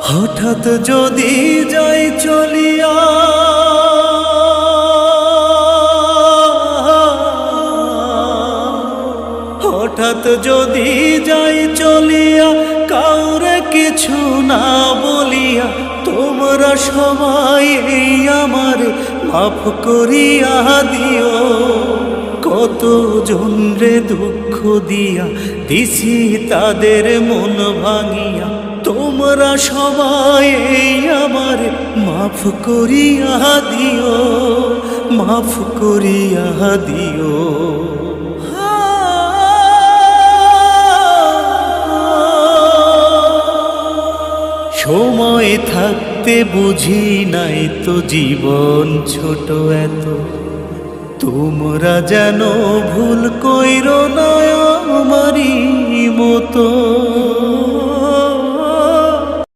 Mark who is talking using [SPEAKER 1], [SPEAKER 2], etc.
[SPEAKER 1] হঠাৎ যদি যাই চলিয়া, হঠাৎ যদি যাই চলিয়া, কাউরে কিছু না বলিয়া, তোমরা সবাই এই আমারে মাফ করিয়া দিও। কত জনরে দুঃখ দিয়া দিছি তাদের মন ভাঙিয়া, তোমরা সবাই এই আমারে মাফ করিয়া দিও, মাফ করিয়া দিও। সময় থাকতে বুঝি নাই তো জীবন ছোট এত, তোমরা যেন ভুল কইরো না আমারই মতো।